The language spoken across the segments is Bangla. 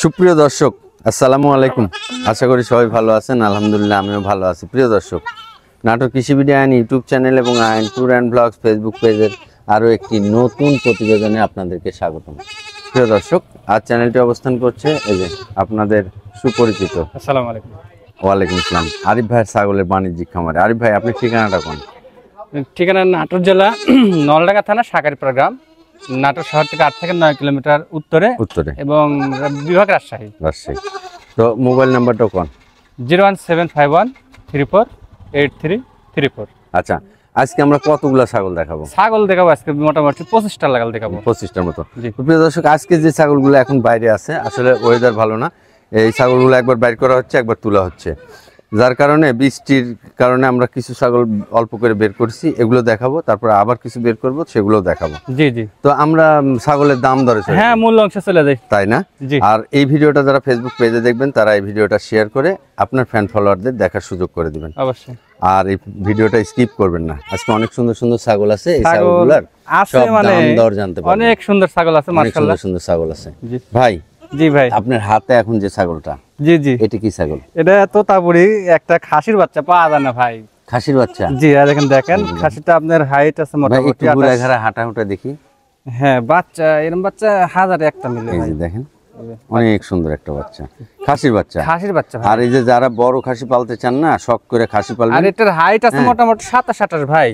সুপ্রিয় দর্শক আসসালামু আলাইকুম। আশা করি সবাই ভালো আছেন। আলহামদুলিল্লাহ আমিও ভালো আছি। প্রিয় দর্শক, নাটোর কৃষি ভিডিও আইন ইউটিউব চ্যানেল এবং আইন ট্যুর অ্যান্ড ব্লগস ফেসবুক পেজের আরও একটি নতুন প্রতিবেদনে আপনাদেরকে স্বাগতম। প্রিয় দর্শক, আজ চ্যানেলটি অবস্থান করছে এই যে আপনাদের সুপরিচিত আসসালামু আলাইকুম। ওয়ালাইকুম আসসালাম আরিফ ভাইয়ের ছাগলের বাণিজ্যিক খামারে। আরিফ ভাই, আপনি ঠিকানাটা কোন? ঠিকানা নাটোর জেলা নলডাঙ্গা থানা সাকারিপাড়া গ্রাম, নাটোর শহর থেকে 8 থেকে 9 কিলোমিটার উত্তরে এবং বিভাগ রাজশাহী। তো মোবাইল নাম্বারটা কোন? 01751348334। আচ্ছা, আজকে আমরা কতগুলা ছাগল দেখাবো? ছাগল দেখাবো আজকে মোটামুটি 25টা লাগাল দেখাবো। 25টার মতো। প্রিয় দর্শক, আজকে যে ছাগলগুলো এখন বাইরে আছে, আসলে ওয়েদার ভালো না, এই ছাগলগুলো একবার বাইর করা হচ্ছে, একবার তোলা হচ্ছে, যার কারণে বৃষ্টির কারণে আমরা কিছু ছাগল অল্প করে বের করছি, এগুলো দেখাবো, তারপর আবার কিছু বের করব, সেগুলো দেখাবো। জি জি। তো আমরা ছাগলের দাম দরে হ্যাঁ, মূল অংশে চলে যাই, তাই না? আর এই ভিডিওটা যারা ফেসবুক পেজে দেখবেন তারা এই ভিডিওটা শেয়ার করে আপনার ফ্যান ফলোয়ারদের দেখার সুযোগ করে দিবেন অবশ্যই। আর এই ভিডিওটা স্কিপ করবেন না। আজকে অনেক সুন্দর সুন্দর ছাগল আছে, এই ছাগলগুলোর সব দাম দর জানতে পারবেন। অনেক সুন্দর ছাগল আছে, মাশাআল্লাহ, সুন্দর ছাগল আছে। ভাই, জি ভাই, আপনার হাতে এখন যে ছাগলটা, জি জি, এটা কি ছাগল? এটা তোতাপুরি, একটা খাসির বাচ্চা, পাওয়া যায় না ভাই। খাসির বাচ্চা? জি, আর দেখেন খাসিটা আপনার হাইট আছে মোটামুটি হাঁটা হুটা দেখি। হ্যাঁ, বাচ্চা এরকম বাচ্চা হাজারে একটা মিলে। এই যে দেখেন, অনেক সুন্দর একটা বাচ্চা, খাসির বাচ্চা। খাসির বাচ্চা। আর এই যে যারা বড় খাসি পালতে চান না, শখ করে খাসি পালবেন, আর এটার হাইট আছে মোটামুটি 27-28 ভাই।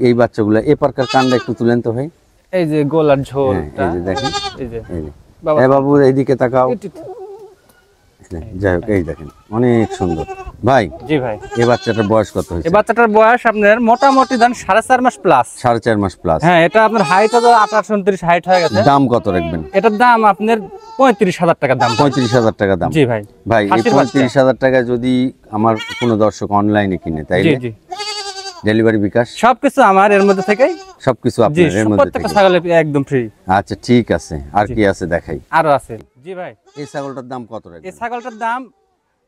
এই বাচ্চাগুলো এই প্রকার কানটা একটু তুলেন তো ভাই। এই যে গোলার ঝোল, এই যে দেখেন, এই যে বাবু এইদিকে তাকাও। যাই হোক, এই দেখেন অনেক সুন্দর। ভাই, জি ভাই, এই বাচ্চাটার বয়স কত হয়েছে? এই বাচ্চাটার বয়স আপনার মোটামুটি 4.5 মাস প্লাস। 4.5 মাস প্লাস। হ্যাঁ, এটা আপনার হাইট তো 28-29 হাইট হয়ে গেছে। দাম কত রাখবেন? এটার দাম আপনার 35,000 টাকা দাম। 35,000 টাকা দাম? জি ভাই। ভাই, এই 35,000 টাকা যদি আমার কোনো দর্শক অনলাইনে কিনে, তাইলে জি ডেলিভারি বিকাশ সবকিছু আমার এর মধ্যে থেকেই, সবকিছু আপনার এর মধ্যে থেকে, ছাগলের একদম ফ্রি। আচ্ছা, ঠিক আছে। আর কি আছে দেখাই? আরো আছে। জি ভাই, এই ছাগলটার দাম কত রাখবেন? এই ছাগলটার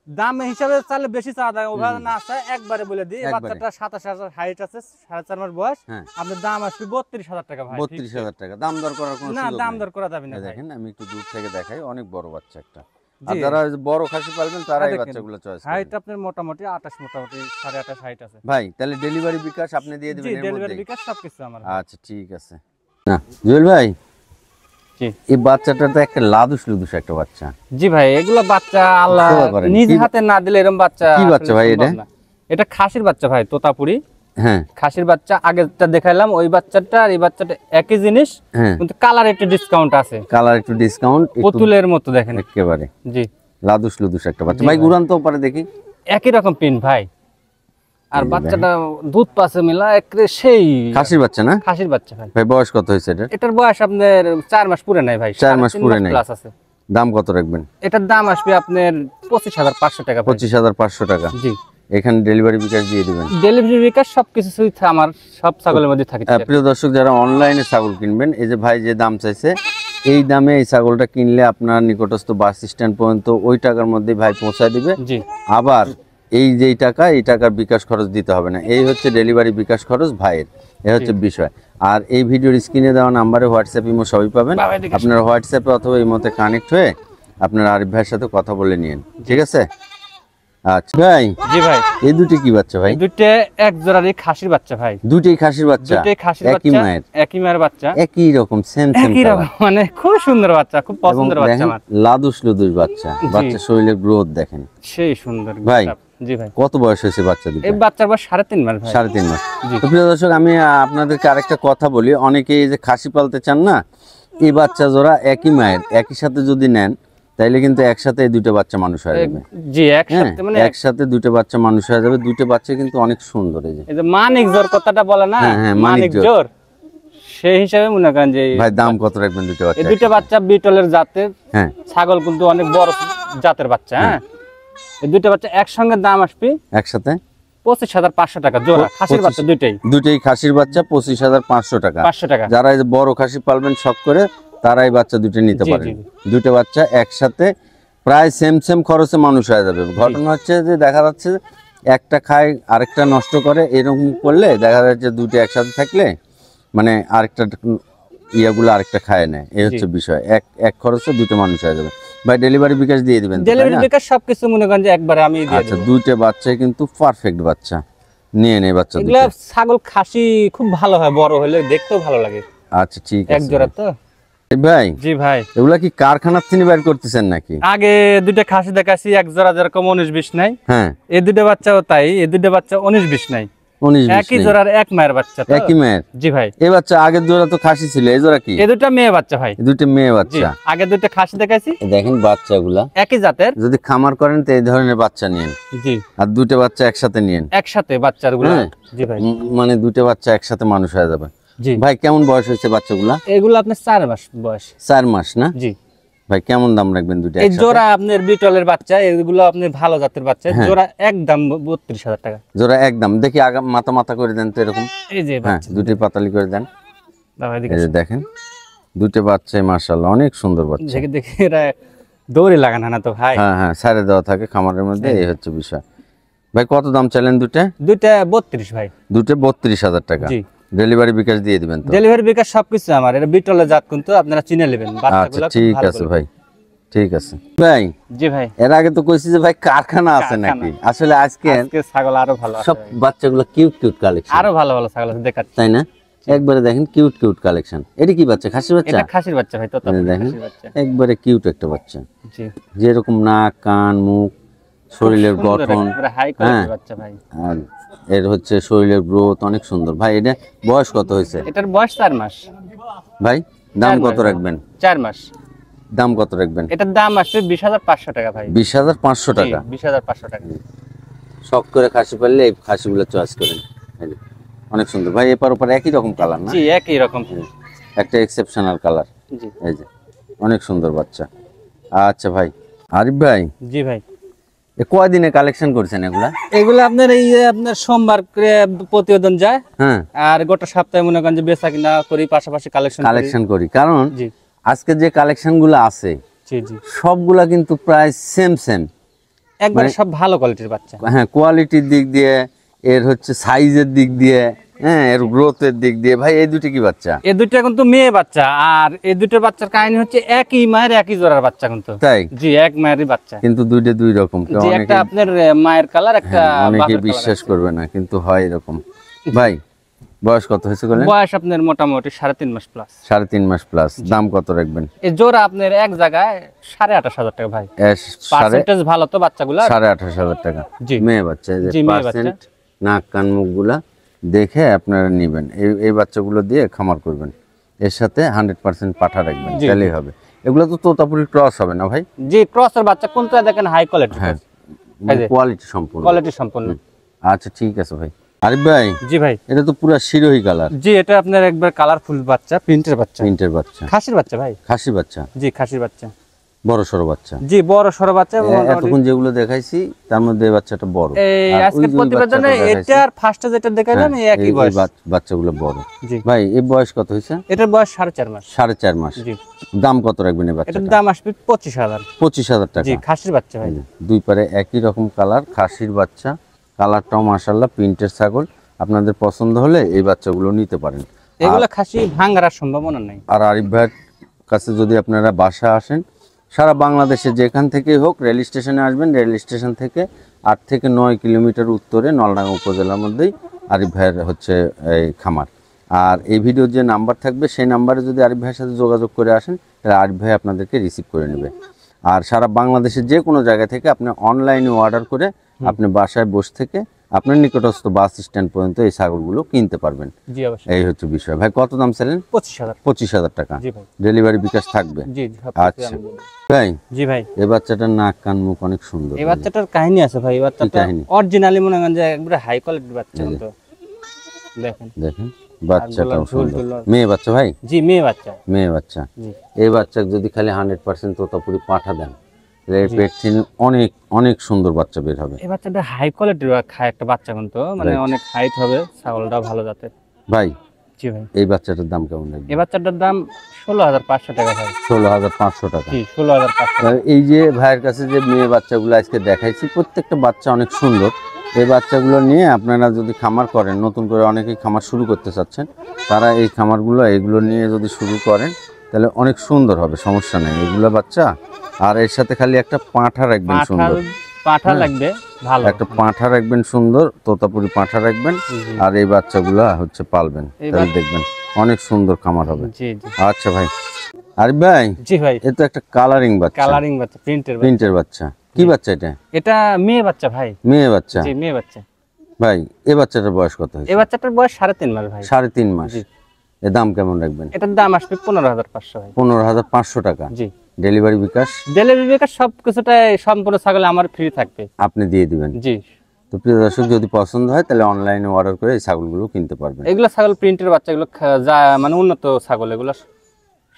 দাম হিসাবে চাইলে বেশি চাওয়া যায়, ওভাবে না আছে, একবারে বলে দিই। বাচ্চাটা 27,000 হাইট আছে, 4.5 মাস বয়স, আপনার দাম আসবে 32,000 টাকা ভাই। 32,000 টাকা দাম দর করার কোনো সুযোগ নেই? না, দাম দর করা যাবে না। দেখেন, আমি একটু দূর থেকে দেখাই, অনেক বড় বাচ্চা একটা। আর যারা বড় খাসি পালবেন তারা এই বাচ্চাগুলো চয়েস করবেন। হাইট আপনার মোটামুটি 28.5 হাইট আছে ভাই। তাহলে ডেলিভারি বিকাশ আপনি দিয়ে দিবেন? জি, ডেলিভারি বিকাশ সবকিছু আমার। আচ্ছা, ঠিক আছে। না জুয়েল ভাই, এই বাচ্চাটা তো একটা লাদুস একটা বাচ্চা। জি ভাই, এগুলো বাচ্চা আল্লাহ নিজ হাতে না দিলে এরকম বাচ্চা। কি বাচ্চা ভাই এটা? এটা খাসির বাচ্চা ভাই, তোতাপুরি। হ্যাঁ, খাসির বাচ্চা। আগেরটা দেখাইলাম, ওই বাচ্চাটা আর এই বাচ্চাটা একই জিনিস, কিন্তু কালার একটু ডিসকাউন্ট আছে। কালার একটু ডিসকাউন্ট, পুতুলের মতো দেখেন একেবারে। জি, লাদুস একটা বাচ্চা ভাই। গুরান্ত পারে দেখি, একই রকম প্রিন্ট ভাই। আর বাচ্চাটা দুধ পাশে মিলা একরে সেই খাসির বাচ্চা না? খাসির বাচ্চা ভাই। ভাই, বয়স কত হয়েছে এটা? এটার বয়স আপনার 4 মাস পুরে নাই ভাই। 4 মাস পুরে নাই প্লাস আছে। দাম কত রাখবেন? এটার দাম আসবে আপনার 25,500 টাকা। 25,500 টাকা? জি। এখানে ডেলিভারি বিকাশ দিয়ে দিবেন? ডেলিভারি বিকাশ সবকিছু আমার সব ছাগলের মধ্যে থাকে। প্রিয় দর্শক, যারা অনলাইনে ছাগল কিনবেন, এই যে ভাই যে দাম চাইছে, এই দামে এই ছাগলটা কিনলে আপনার নিকটস্থ বাস স্ট্যান্ড পর্যন্ত ওই টাকার মধ্যে ভাই পৌঁছায় দিবে। জি। আবার এই যে টাকা, এই টাকার বিকাশ খরচ দিতে হবে না। এই হচ্ছে ডেলিভারি বিকাশ খরচ ভাইয়ের, এই হচ্ছে বিষয়। আর এই ভিডিওর স্ক্রিনে দেওয়া নাম্বারে হোয়াটসঅ্যাপ, ইমো সবই পাবেন। আপনারা হোয়াটসঅ্যাপে অথবা ইমোতে কানেক্ট হয়ে আপনারা আরিফ ভাইয়ের সাথে কথা বলে নিন, ঠিক আছে? আচ্ছা ভাই। জি ভাই, এই দুটি কি বাচ্চা ভাই? দুটো এক জোড়ারই খাসির বাচ্চা ভাই। দুটোই খাসির বাচ্চা? দুটোই খাসির বাচ্চা, একই মায়ের বাচ্চা, একই রকম সেম মানে খুব সুন্দর বাচ্চা, খুব পছন্দের বাচ্চা আমার। লাদুস বাচ্চা, বাচ্চা শরীরের গ্রোথ দেখেন সেই সুন্দর ভাই। জি ভাই, কত বয়স হয়েছে বাচ্চা দুটো? এই বাচ্চার বয়স 3.5 মাস ভাই। 3.5 মাস। তো প্রিয় দর্শক, আমি আপনাদেরকে আরেকটা কথা বলি, অনেকেই যে খাসি পালতে চান না, এই বাচ্চা জোড়া একই মায়ের একই সাথে যদি নেন, তাইলে কিন্তু একসাথে এই দুটো বাচ্চা মানুষ হয়ে যাবে। জি, একসাথে মানে একসাথে দুটো বাচ্চা মানুষ হয়ে যাবে। দুটো বাচ্চা কিন্তু অনেক সুন্দর। এই যে মানিক জোর কথাটা বলে না? হ্যাঁ, মানিক জোর, সেই হিসাবে মনে করেন যে ভাই দাম কত রাখবেন দুটো বাচ্চা? এই দুটো বাচ্চা বিটলের জাতের। হ্যাঁ, ছাগল কিন্তু অনেক বড় জাতের বাচ্চা। হ্যাঁ, এই দুটো বাচ্চা একসঙ্গে দাম আসবে একসাথে 25,500 টাকা জোড়া। খাসির বাচ্চা দুটোই খাসির বাচ্চা, 25,500 টাকা। 500 টাকা। যারা এই বড় খাসি পালবেন শখ করে, তারাই বাচ্চা দুটো নিতে পারেন। দুটো বাচ্চা একসাথে প্রায় সেম খরচে মানুষ হয়ে যাবে। ঘটনা হচ্ছে যে দেখা যাচ্ছে একটা খায় আরেকটা নষ্ট করে, এরকম করলে দেখা যাচ্ছে দুটো একসাথে থাকলে মানে আরেকটা ইয়াগুলো আরেকটা খায় নেয়। এই হচ্ছে বিষয়, এক খরচে দুটো মানুষ হয়ে যাবে। ভাই ডেলিভারি বিকাশ দিয়ে দিবেন তো, তাই ডেলিভারি না? বিকাশ সবকিছু মনে করেন যে একবারে আমি দিয়ে আচ্ছা দেব। দুইটা বাচ্চাই কিন্তু পারফেক্ট বাচ্চা, নিয়ে নে বাচ্চা এগুলা দুটো। ছাগল খাসি খুব ভালো হয়, বড় হলে দেখতেও ভালো লাগে। আচ্ছা ঠিক এক আছে জোড়া তো। ভাই। জি ভাই, এগুলা কি কারখানার থেকে বের করতেছেন নাকি? আগে দুইটা খাসি দেখাচ্ছি, এক জোড়া যেরকম 19-20 নাই, হ্যাঁ এই দুইটা বাচ্চাও তাই, এই দুইটা বাচ্চা 19-20 নাই, 19-20 একই নেই। জোড়ার এক মায়ের বাচ্চা তো। একই মায়ের? জি ভাই, এই বাচ্চা আগের জোড়া তো খাসি ছিল, এই জোড়া কি? এই দুইটা মেয়ে বাচ্চা ভাই। এই দুটো মেয়ে জি, বাচ্চা। আগে দুইটা খাসি দেখাইছি, এই দেখেন বাচ্চাগুলা, একই জাতের। যদি খামার করেন তো এই ধরনের বাচ্চা নিয়েন, জি, আর দুটো বাচ্চা একসাথে নিয়েন। একসাথে বাচ্চাগুলো। হ্যাঁ। জি ভাই, মানে দুটো বাচ্চা একসাথে মানুষ হয়ে যাবে। জি ভাই কেমন বয়স হয়েছে বাচ্চাগুলা? এগুলো আপনার 4 মাস বয়স। 4 মাস না? জি, ভাই কেমন দাম রাখবেন দুটো এই একসাথে? জোড়া আপনার বিটলের বাচ্চা, এগুলো আপনি ভালো জাতের বাচ্চা, হ্যাঁ। জোড়া একদম 32,000 টাকা। জোড়া একদম। দেখি আগা মাথা মাথা করে দেন তো এরকম। এই যে হ্যাঁ বাচ্চা, দুটি পাতালি করে দেন। দাও এদিকে এই যে দেখেন দুটো বাচ্চাই মাশাআল্লাহ অনেক সুন্দর বাচ্চা। দেখে দেখে এরা দৌড়ে লাগানো না তো ভাই। হ্যাঁ হ্যাঁ সারে দেওয়া থাকে খামারের মধ্যে, এই হচ্ছে বিষয়। ভাই কত দাম চাইলেন দুটো? দুইটা 32 ভাই। দুটো 32,000 টাকা। জি, ডেলিভারি বিকাশ দিয়ে দিবেন তো? ডেলিভারি বিকাশ সবকিছু আমার, এটা বিটলের জাত কিন্তু আপনারা চিনে নেবেন আচ্ছা বাচ্চাগুলো খুব ঠিক ভালো আছে করে। ভাই, ঠিক আছে ভাই। জি ভাই, এর আগে তো কইছি যে ভাই কারখানা আছে কারখানা। নাকি, আসলে আজকে আজকে ছাগল আরো ভালো আছে সব ভাই। বাচ্চাগুলো কিউট কিউট কালেকশন, আরো ভালো ভালো ছাগল আছে দেখাচ্ছি। তাই না? একবারে দেখেন কিউট কিউট কালেকশন। এটা কি বাচ্চা, খাসি বাচ্চা? এটা খাসির বাচ্চা ভাই, তো এই দেখেন খাসির বাচ্চা। একবারে কিউট একটা বাচ্চা, জি, যেরকম নাক কান মুখ শরীরের গঠন, হাই কোয়ালিটির বাচ্চা ভাই। আর এর হচ্ছে শরীরের গ্রোথ অনেক সুন্দর। ভাই এটা বয়স কত হয়েছে এটার বয়স 4 মাস। ভাই? দাম 4 কত মাস। রাখবেন? 4 মাস। দাম কত রাখবেন? এটার দাম আসবে 20,500 টাকা ভাই। 20,500 টাকা। 20,500 টাকা। শখ করে খাসি পারলে এই খাসিগুলো চয়েস করেন, এই যে, অনেক সুন্দর ভাই। এপার ওপার একই রকম কালার না? জি, একই রকম। একটা এক্সেপশনাল কালার। জি, এই যে অনেক সুন্দর বাচ্চা। আচ্ছা ভাই আরিফ ভাই, জি ভাই, এ কয়দিনে কালেকশন করছেন এগুলা? এগুলো আপনার এই যে আপনার সোমবার করে প্রতিবেদন যায়, হ্যাঁ আর গোটা সপ্তাহে মনে করেন যে বেচা কিনা করি, পাশাপাশি কালেকশন করি, কারণ জি, আজকে যে কালেকশন গুলো আছে জি, জি, সবগুলা কিন্তু প্রায় সেম সেম। একবারে সব ভালো কোয়ালিটির বাচ্চা। হ্যাঁ কোয়ালিটির দিক দিয়ে, এর হচ্ছে সাইজের দিক দিয়ে, হ্যাঁ এর গ্রোথের দিক দিয়ে। ভাই এই দুটি কি বাচ্চা? এই দুইটা কিন্তু মেয়ে বাচ্চা, আর এই দুটো বাচ্চার কাহিনী হচ্ছে একই মায়ের একই জোড়ার বাচ্চা কিন্তু। তাই? জি, এক মায়েরই বাচ্চা। কিন্তু দুইটা দুই রকম। কেউ জি, একটা অনেকে আপনার মায়ের কালার, একটা অনেকে বাপের বিশ্বাস কালার। করবে না কিন্তু হয় এরকম। ভাই বয়স কত হয়েছে বলেন? বয়স আপনার মোটামুটি 3.5 মাস প্লাস। 3.5 মাস প্লাস। দাম কত রাখবেন? এই জোড়া আপনার এক জায়গায় 28,500 টাকা ভাই। এর পার্সেন্টেজ ভালো তো বাচ্চাগুলা। 28,500 টাকা। জি, মেয়ে বাচ্চা, এই যে জি, মেয়ে বাচ্চা। পার্সেন্ট নাক কান মুখগুলা দেখে আপনারা নেবেন। এই বাচ্চাগুলো দিয়ে খামার করবেন, এর সাথে 100% পাঠা রাখবেন, জি, তাহলেই হবে। এগুলো তো তোতাপুরি ক্রস হবে না ভাই? জি, ক্রসের বাচ্চা কোনটা দেখেন হাই কোয়ালিটি। হ্যাঁ এই যে। কোয়ালিটি সম্পূর্ণ। কোয়ালিটি সম্পূর্ণ। আচ্ছা ঠিক আছে ভাই। আরিফ ভাই জি ভাই, এটা তো পুরা শিরোহী কালার, জি, এটা আপনার একবার কালারফুল বাচ্চা, প্রিন্টের বাচ্চা, প্রিন্টের বাচ্চা, খাসির বাচ্চা ভাই। খাসি বাচ্চা, জি, খাসির বাচ্চা, বড় সড়ো বাচ্চা। জি, বড় সরো বাচ্চা। এবং এতক্ষণ যেগুলো দেখাইছি তার মধ্যে এই বাচ্চাটা বড়। এই আর আজকে ওই যে প্রতিবেদনে বাচ্চাটা দেখাইছি, এটা আর ফার্স্টে যেটা দেখাইলাম এই একই বয়স। বাচ্চাগুলো বড়। জি, ভাই এই বয়স কত হয়েছে? এটার বয়স 4.5 মাস। 4.5 মাস। জি, দাম কত রাখবেন এই এটার বাচ্চাটা? দাম আসবে 25,000। 25,000 টাকা। জি, খাসির বাচ্চা ভাই। দুই পারে একই রকম কালার, খাসির বাচ্চা, কালারটাও মাশাআল্লাহ প্রিন্টের ছাগল। আপনাদের পছন্দ হলে এই বাচ্চাগুলো নিতে পারেন। এগুলা খাসি ভাঙার সম্ভাবনা নাই। আর আরিফ ভাইয়ের কাছে যদি আপনারা বাসা আসেন, সারা বাংলাদেশে যেখান থেকেই হোক রেল স্টেশনে আসবেন, রেল স্টেশন থেকে 8 থেকে 9 কিলোমিটার উত্তরে নলডাঙ্গা উপজেলার মধ্যেই আরিফ ভাইয়ের হচ্ছে এই খামার। আর এই ভিডিওর যে নাম্বার থাকবে সেই নাম্বারে যদি আরিফ ভাইয়ের সাথে যোগাযোগ করে আসেন, তাহলে আরিফ ভাই আপনাদেরকে রিসিভ করে নেবে। আর সারা বাংলাদেশের যে কোনো জায়গা থেকে আপনি অনলাইনে অর্ডার করে আপনি বাসায় বসে থেকে আপনার নিকটস্থ বাস স্ট্যান্ড পর্যন্ত এই ছাগলগুলো কিনতে পারবেন। জি, অবশ্যই। এই হচ্ছে বিষয়। ভাই কত দাম ছিলেন? 25,000। 25,000 টাকা। জি ভাই, ডেলিভারি বিকাশ থাকবে? জি, সব আচ্ছা ভাই, জি ভাই, এই বাচ্চাটার নাক কান মুখ অনেক সুন্দর। এই বাচ্চাটার কাহিনী আছে ভাই। এই বাচ্চাটা কাহিনী? অরিজিনালি মনে করেন যে একবারে হাই কোয়ালিটির বাচ্চা তো। দেখেন, দেখেন বাচ্চাটাও ঝুল সুন্দর। ঝুল। মেয়ে বাচ্চা ভাই? জি, মেয়ে বাচ্চা। মেয়ে বাচ্চা। জি, এই বাচ্চা যদি খালি 100% তোতাপুরি পাঠা দেন, তাহলে এর পেট থেকে অনেক অনেক সুন্দর বাচ্চা বের হবে। এই বাচ্চাটা হাই কোয়ালিটির একটা বাচ্চা কিন্তু, মানে Right. অনেক হাইট হবে, ছাগলটা ভালো জাতের। ভাই জি ভাই, এই বাচ্চাটার দাম কেমন লাগবে? এই বাচ্চাটার দাম 16,500 টাকা ভাই। 16,500 টাকা। জি, 16,500। আর এই যে ভাইয়ের কাছে যে মেয়ে বাচ্চাগুলো আজকে দেখাইছি, প্রত্যেকটা বাচ্চা অনেক সুন্দর। এই বাচ্চাগুলো নিয়ে আপনারা যদি খামার করেন, নতুন করে অনেকেই খামার শুরু করতে চাচ্ছেন, তারা এই খামারগুলো এইগুলো নিয়ে যদি শুরু করেন, তাহলে অনেক সুন্দর হবে, সমস্যা নেই এগুলা বাচ্চা। আর এর সাথে খালি একটা পাঁঠা রাখবেন সুন্দর, পাঠা লাগবে ভালো, একটা পাঁঠা রাখবেন সুন্দর, তোতাপুরি পাঁঠা রাখবেন। আর এই বাচ্চাগুলা হচ্ছে পালবেন, তাহলে দেখবেন অনেক সুন্দর খামার হবে। জি জি। আচ্ছা ভাই, আরিফ ভাই, জি ভাই, এ তো একটা কালারিং বাচ্চা, কালারিং বাচ্চা, প্রিন্টের বাচ্চা। কি বাচ্চা এটা? এটা মেয়ে বাচ্চা ভাই। মেয়ে বাচ্চা? জি মেয়ে বাচ্চা। ভাই এই বাচ্চাটার বয়স কত হয়েছে? এই বাচ্চাটার বয়স 3.5 মাস ভাই। 3.5 মাস। এর দাম কেমন রাখবেন? এটার দাম আসবে 15,500 ভাই। 15,500 টাকা। জি। ডেলিভারি বিকাশ? ডেলিভারি বিকাশ সবকিছুটাই সম্পূর্ণ ছাগল আমার ফ্রি থাকবে, আপনি দিয়ে দিবেন? জি। তো প্রিয় দর্শক, যদি পছন্দ হয় তাহলে অনলাইনে অর্ডার করে এই ছাগলগুলো কিনতে পারবেন। এগুলো ছাগল প্রিন্টের বাচ্চাগুলো যা মানে উন্নত ছাগল, এগুলো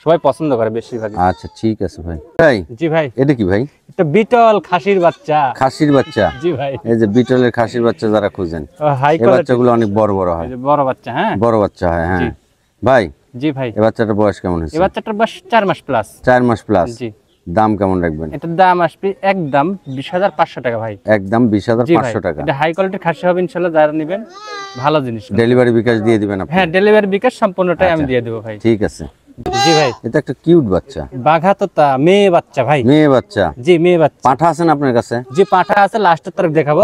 সবাই পছন্দ করে বেশিরভাগ। আচ্ছা ঠিক আছে ভাই। ভাই জি ভাই, এটা কি ভাই? এটা বিটল খাসির বাচ্চা। খাসির বাচ্চা? জি ভাই। এই যে বিটলের খাসির বাচ্চা যারা খুঁজেন, হাই এই বাচ্চাগুলো অনেক বড় বড় হয়। বড় বাচ্চা, হ্যাঁ বড় বাচ্চা হয়, হ্যাঁ। ভাই জি ভাই, এই বাচ্চাটার বয়স কেমন হয়েছে? এই বাচ্চাটার বয়স 4 মাস প্লাস। 4 মাস প্লাস। জি। দাম কেমন রাখবেন? এটার দাম আসবে একদম 20,500 টাকা ভাই। একদম 20,500 টাকা। এটা হাই কোয়ালিটির খাসি হবে ইনশাআল্লাহ, যারা নেবেন ভালো জিনিস। ডেলিভারি বিকাশ দিয়ে দিবেন আপনি? হ্যাঁ, ডেলিভারি বিকাশ সম্পূর্ণটাই আমি দিয়ে দেব ভাই। ঠিক আছে। জি ভাই, এটা একটা কিউট বাচ্চা, বাঘা তোতা মেয়ে বাচ্চা ভাই। মেয়ে বাচ্চা? জি মেয়ে বাচ্চা। পাঠা আছেন আপনার কাছে? জি পাঠা আছে, লাস্টের তরফ দেখাবো,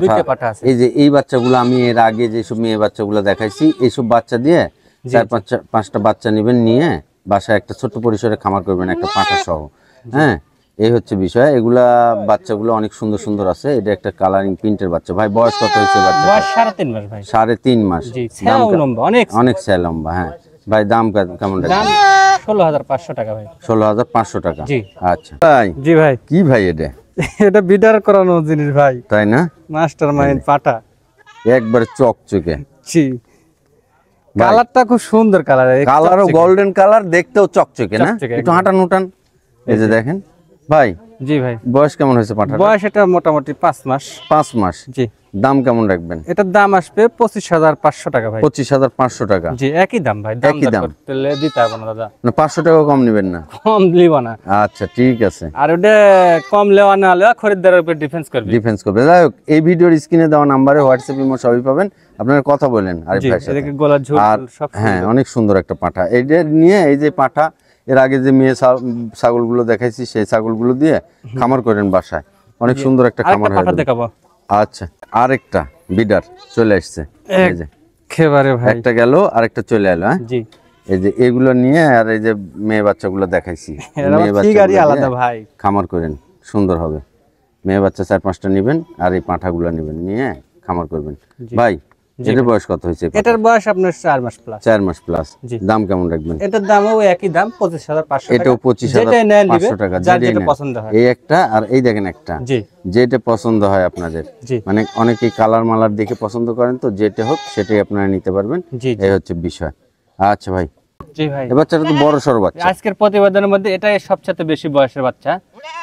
দুইটা পাঠা আছে। এই যে এই বাচ্চাগুলো আমি এর আগে যেসব মেয়ে বাচ্চাগুলো দেখাইছি, এইসব বাচ্চা দিয়ে 4-5টা বাচ্চা নেবেন, নিয়ে বাসায় একটা ছোট্ট পরিসরে খামার করবেন, একটা পাঠা সহ। হ্যাঁ, এই হচ্ছে বিষয়। এগুলা বাচ্চাগুলো অনেক সুন্দর সুন্দর আছে। এটা একটা কালারিং প্রিন্টের বাচ্চা। ভাই বয়স কত হয়েছে বাচ্চা? বয়স 3.5 মাস ভাই। 3.5 মাস। জি, ছাও লম্বা, অনেক ছায়া লম্বা, হ্যাঁ। ভাই দাম কেমন দাম রাখবেন? 16,500 টাকা ভাই। 16,500 টাকা। জি। আচ্ছা ভাই। জি ভাই, কি ভাই এটা? এটা বিডার করানো জিনিস ভাই, তাই না? মাস্টার মাইন্ড পাঠা, একবার চকচকে। জি। কালারটা খুব সুন্দর কালার, কালারও গোল্ডেন কালার, দেখতেও চকচকে না? একটু হাঁটান উঠান, এই যে দেখেন ভাই। জি ভাই। বয়স কেমন হয়েছে পাঠার? বয়স এটা মোটামুটি 5 মাস। 5 মাস। জি। দাম কেমন রাখবেন? এটার দাম আসবে 25,500 টাকা ভাই। 25,500 টাকা। জি, একই দাম ভাই। একই দাম করতে দিতে পারবো না দাদা, না 500 টাকা কম নেবেন না? কম নিব না। আচ্ছা ঠিক আছে। আর ওটা কম লেওয়া না লেওয়া খরিদ্দারের উপর ডিফেন্স করবে। যাই হোক, এই ভিডিওর স্ক্রিনে দেওয়া নাম্বারে হোয়াটসঅ্যাপ ইমো সবই পাবেন। আপনারা কথা বলেন আরিফ ভাইয়ের সাথে। এদিকে গলার ঝুল আর সব। হ্যাঁ, অনেক সুন্দর একটা পাঠা। এইটা নিয়ে এই যে পাঠা, এর আগে যে মেয়ে ছাগলগুলো দেখাইছি, সেই ছাগলগুলো দিয়ে খামার করেন বাসায়, অনেক সুন্দর একটা খামার পাঠা হবে। দেখাবো। আচ্ছা, আরেকটা বিডার চলে আসছে, এই যে একেবারে ভাই, একটা গেল আরেকটা চলে এলো। হ্যাঁ, জি। এই যে এগুলো নিয়ে, আর এই যে মেয়ে বাচ্চাগুলো দেখাইছি, মেয়ে বাচ্চাগুলো বাচ্চা আলাদা ভাই, খামার করেন, সুন্দর হবে। মেয়ে বাচ্চা 4-5টা নেবেন, আর এই পাঁঠাগুলো নেবেন, নিয়ে খামার করবেন। ভাই এটার বয়স কত হয়েছে? এটার বয়স আপনার 4 মাস প্লাস। 4 মাস প্লাস। দাম কেমন রাখবেন? এটার দামও একই দাম, 25,500 টাকা। এটাও 25,500 টাকা। যার যেটা পছন্দ হয়। এই একটা, আর এই দেখেন একটা, জি, যেটা পছন্দ হয় আপনাদের। জি। মানে অনেকেই কালার মালার দেখে পছন্দ করেন, তো যেটা হোক সেটাই আপনারা নিতে পারবেন। জি, এই হচ্ছে বিষয়। আচ্ছা ভাই, জি ভাই। এই বাচ্চাটা তো বড় সড় বাচ্চা। আজকের প্রতিবেদনের মধ্যে এটাই সবচেয়ে বেশি বয়সের বাচ্চা।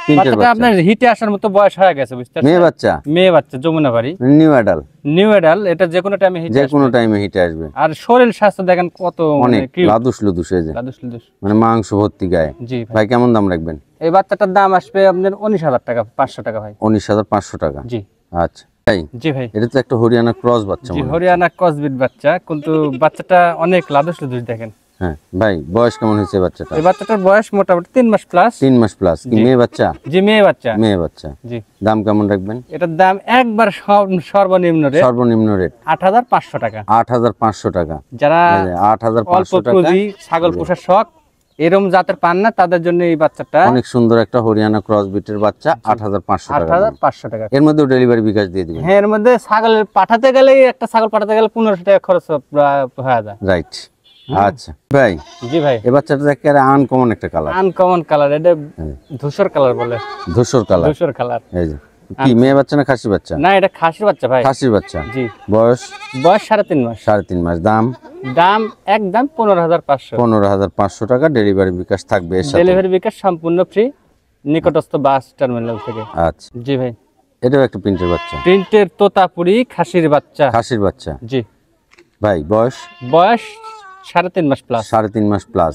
তিনটের বাচ্চাটা আপনার হিটে আসার মতো বয়স হয়ে গেছে, বুঝতে পারছেন? মেয়ে বাচ্চা? মেয়ে বাচ্চা, যমুনা বাড়ি, নিউ অ্যাডাল। New adult. এটা যে কোনো টাইমে হিটে যে কোনো টাইমে হিটে আসবে। আর শরীর স্বাস্থ্য দেখেন কত অনেক cute, লাদুস লুদুস, এই যে লাদুস লুদুস। মানে মাংস ভর্তি গায়ে। জি ভাই। ভাই কেমন দাম রাখবেন? এই বাচ্চাটার দাম আসবে আপনার 19,000 টাকা, 500 টাকা ভাই। 19,500 টাকা। জি। আচ্ছা ভাই, জি ভাই। এটা তো একটা হরিয়ানা ক্রস বাচ্চা জি, মনে হয়। হরিয়ানা ক্রসবিট বাচ্চা, কিন্তু বাচ্চাটা অনেক লাদুস লুদুস দেখেন। হ্যাঁ ভাই, বয়স কেমন হয়েছে বাচ্চাটা? এই বাচ্চাটার বয়স মোটামুটি 3 মাস প্লাস। 3 মাস প্লাস। কি মেয়ে বাচ্চা? জি মেয়ে বাচ্চা। মেয়ে বাচ্চা। জি। দাম কেমন রাখবেন? এটার দাম একবার সর্বনিম্ন রেট, সর্বনিম্ন রেট 8,500 টাকা। 8,500 টাকা। যারা 8,500 টাকা। পুঁজি ছাগল পোষার শখ, এরম জাতের পান না, তাদের জন্য এই বাচ্চাটা অনেক সুন্দর একটা হরিয়ানা ক্রস বিটের বাচ্চা, 8,500 টাকা। 8,500 টাকা। এর মধ্যে ডেলিভারি বিকাশ দিয়ে দিবেন? হ্যাঁ, এর মধ্যে ছাগলের পাঠাতে গেলে, একটা ছাগল পাঠাতে গেলে 1500 টাকা খরচ হয়ে যায়। রাইট। আচ্ছা ভাই, জি ভাই। এই বাচ্চাটা একেবারে আনকমন একটা কালার। আনকমন কালার, এটা ধূসর কালার বলে। ধূসর কালার। ধূসর কালার। এই যে কি মেয়ে বাচ্চা না খাসি বাচ্চা? না, এটা খাসির বাচ্চা ভাই। খাসির বাচ্চা। জি। বয়স? বয়স 3.5 মাস। 3.5 মাস। দাম একদম 15,500। 15,500 টাকা। ডেলিভারি বিকাশ থাকবে এর সাথে? ডেলিভারি বিকাশ সম্পূর্ণ ফ্রি, নিকটস্থ বাস টার্মিনাল থেকে। আচ্ছা, জি ভাই। এটাও একটা প্রিন্টের বাচ্চা? প্রিন্টের তোতাপুরি খাসির বাচ্চা। খাসির বাচ্চা। জি। ভাই বয়স? বয়স 3.5 মাস প্লাস। 3.5 মাস প্লাস।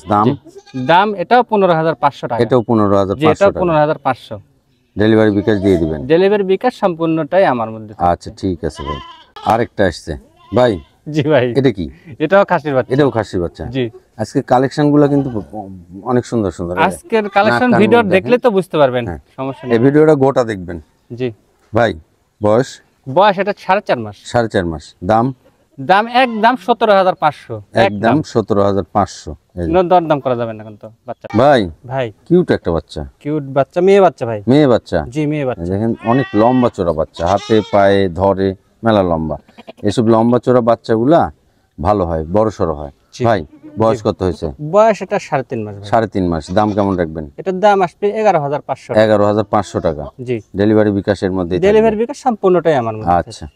দাম এটাও 15,500 টাকা। এটাও 15,500 টাকা। 15,500। ডেলিভারি বিকাশ দিয়ে দিবেন? ডেলিভারি বিকাশ সম্পূর্ণটাই আমার মধ্যে। আচ্ছা ঠিক আছে ভাই। আরেকটা আসছে ভাই, জি ভাই, এটা কি? এটাও খাসির বাচ্চা। এটাও খাসির বাচ্চা। জি, আজকে কালেকশন গুলো কিন্তু অনেক সুন্দর সুন্দর। আজকের কালেকশন নাক, কান ভিডিও দেখেন। দেখলে তো বুঝতে পারবেন, হ্যাঁ। সমস্যা এই নেই। ভিডিওটা গোটা দেখবেন। জি ভাই বয়স বয়স এটা 4.5 মাস। 4.5 মাস। দাম দাম একদম 17,500, একদম 17,500। কোনো দরদাম করা যাবে না কিন্তু বাচ্চা। ভাই ভাই কিউট একটা বাচ্চা, কিউট বাচ্চা, মেয়ে বাচ্চা ভাই। মেয়ে বাচ্চা। জি মেয়ে বাচ্চা। দেখেন অনেক লম্বা চোরা বাচ্চা, হাতে পায়ে ধরে মেলা লম্বা। এসব লম্বা চোরা বাচ্চাগুলা ভালো হয়, বড় সড়ো হয়। জি। ভাই বয়স কত হয়েছে? বয়স এটা 3.5 মাস ভাই। 3.5 মাস। দাম কেমন রাখবেন? এটার দাম আসবে 11,500 টাকা। 11,500 টাকা। জি, ডেলিভারি বিকাশের মধ্যে ডেলিভারি বিকাশ সম্পূর্ণটাই আমার মধ্যে। আচ্ছা।